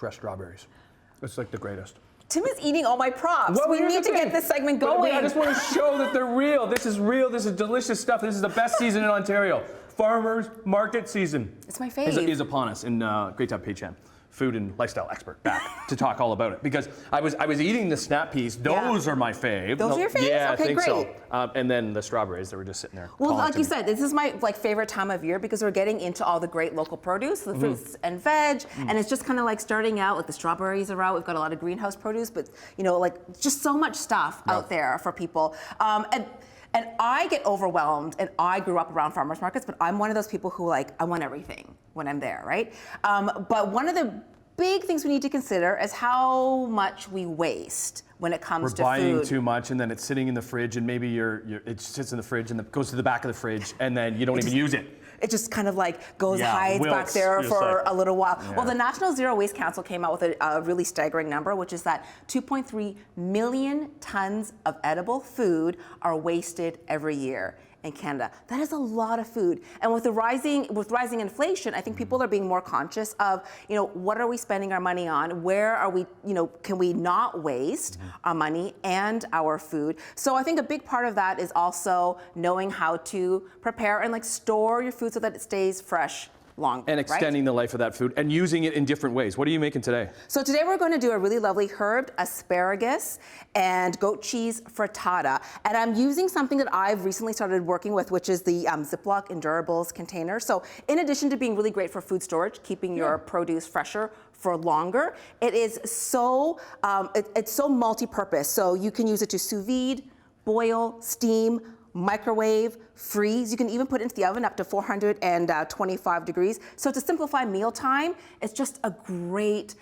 fresh strawberries. It's like the greatest. Tim is eating all my props. Well, we need to get this segment going. I just want to show that they're real. This is real. This is delicious stuff. This is the best season in Ontario. Farmers market season. It's my fave. Is upon us. And great to have Pay Chen, food and lifestyle expert, back to talk all about it. Because I was eating the snap peas. Those are my fave. Those are your faves? Yeah, Okay, I think great. so. And then the strawberries that were just sitting there. Well, calling like to you me. said, this is my favorite time of year because we're getting into all the great local produce, the fruits and veg, and it's just kind of like starting out. Like the strawberries are out. We've got a lot of greenhouse produce, but like just so much stuff out there for people. And I get overwhelmed, and I grew up around farmers markets, but I'm one of those people who I want everything when I'm there, right? But one of the big things we need to consider is how much we waste when it comes to food. We're buying too much, and then it's sitting in the fridge, and maybe it sits in the fridge, and it goes to the back of the fridge, and then you don't even use it. It just kind of goes hides wilts. back there for a little while. Yeah. Well, the National Zero Waste Council came out with a really staggering number, which is that 2.3 million tons of edible food are wasted every year in Canada. That is a lot of food. And with rising inflation, I think people are being more conscious of, what are we spending our money on? Where are we, can we not waste our money and our food? So I think a big part of that is also knowing how to prepare and store your food so that it stays fresh long. And extending the life of that food and using it in different ways. What are you making today? So today we're going to do a really lovely herbed asparagus and goat cheese frittata. And I'm using something that I've recently started working with, which is the Ziploc Endurables container. So in addition to being really great for food storage, keeping your produce fresher for longer, it is so, it's so multi-purpose. So you can use it to sous vide, boil, steam, microwave, freeze. You can even put it into the oven up to 425 degrees. So to simplify mealtime, it's just a great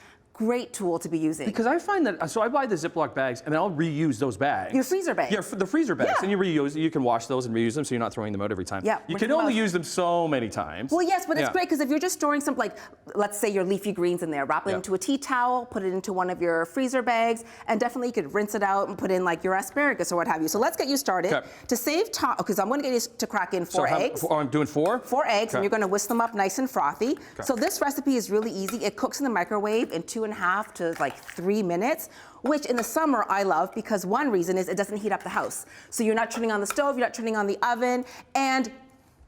tool to be using. Because I find that, so I buy the Ziploc bags and then I'll reuse those bags. Your freezer bags. Yeah, the freezer bags. Yeah. And you reuse, you can wash those and reuse them so you're not throwing them out every time. Yeah, you can only use them so many times. Well, yes, but it's great because if you're just storing some, let's say your leafy greens in there, wrap it into a tea towel, put it into one of your freezer bags, and definitely you could rinse it out and put in your asparagus or what have you. So let's get you started. Okay. To save time, because I'm going to get you to crack in 4 eggs. I'm doing 4? 4 eggs, and you're going to whisk them up nice and frothy. Okay. So this recipe is really easy. It cooks in the microwave in 2.5 to 3 minutes, which in the summer I love because one reason is it doesn't heat up the house. So you're not turning on the stove, you're not turning on the oven, and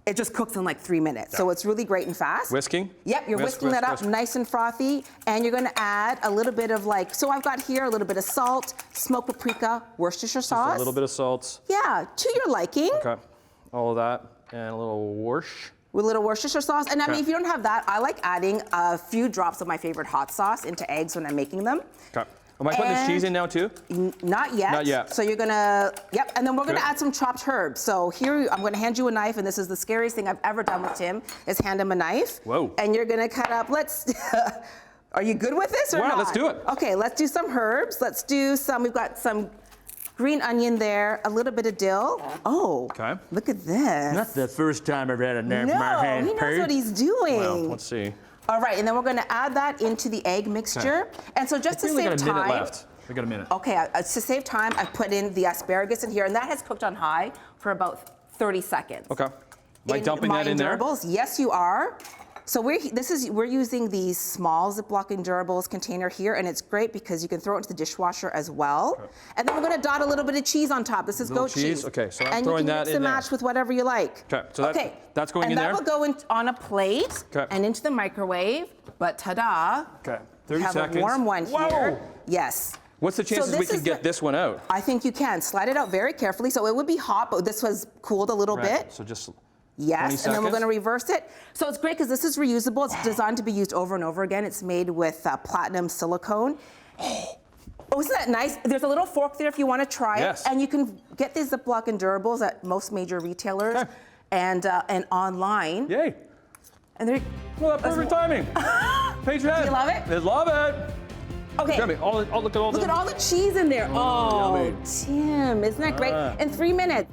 it just cooks in 3 minutes. Yeah. So it's really great and fast. Whisking? Yep, you're whisking that up nice and frothy, and you're gonna add a little bit of so I've got here a little bit of salt, smoked paprika, Worcestershire sauce. Just a little bit of salt. Yeah, to your liking. Okay, all of that, and a little whoosh. With a little Worcestershire sauce. And I mean, if you don't have that, I like adding a few drops of my favorite hot sauce into eggs when I'm making them. Okay. Am I putting this cheese in now too? Not yet. Not yet. So you're gonna, and then we're gonna add some chopped herbs. So here, I'm gonna hand you a knife, and this is the scariest thing I've ever done with Tim, is hand him a knife. Whoa. And you're gonna cut up, are you good with this or not? Let's do it. Okay, let's do some herbs. Let's do we've got some green onion there, a little bit of dill. Oh, look at this. Not the first time I've had a knife in my hand. No, he knows what he's doing. Well, let's see. All right, and then we're gonna add that into the egg mixture. And so just to save time. We got a minute left. We got a minute. Okay, to save time, I put in the asparagus in here, and that has cooked on high for about 30 seconds. Okay. Am I dumping that in there? Yes, you are. So we're using the small Ziploc Endurables container here, and it's great because you can throw it into the dishwasher as well. Okay. And then we're going to dot a little bit of cheese on top. This is goat cheese. Okay, so I'm throwing that in there. And you can mix and match with whatever you like. Okay, so that's going in there. And that will go on a plate and into the microwave. But ta-da! Okay, 30 seconds. We have a warm one here. Whoa. Yes. What's the chances we can get this one out? I think you can. Slide it out very carefully. So it would be hot, but this was cooled a little bit. So just. Yes, and then we're going to reverse it. So it's great because this is reusable. It's designed to be used over and over again. It's made with platinum silicone. Oh, isn't that nice? There's a little fork there if you want to try it. And you can get these Ziploc Endurables at most major retailers and online. Yay. And they're perfect timing. Pay Chen. Do you love it? I love it. Okay. Look at all the cheese in there. Oh, yummy. Tim, isn't that great? In 3 minutes.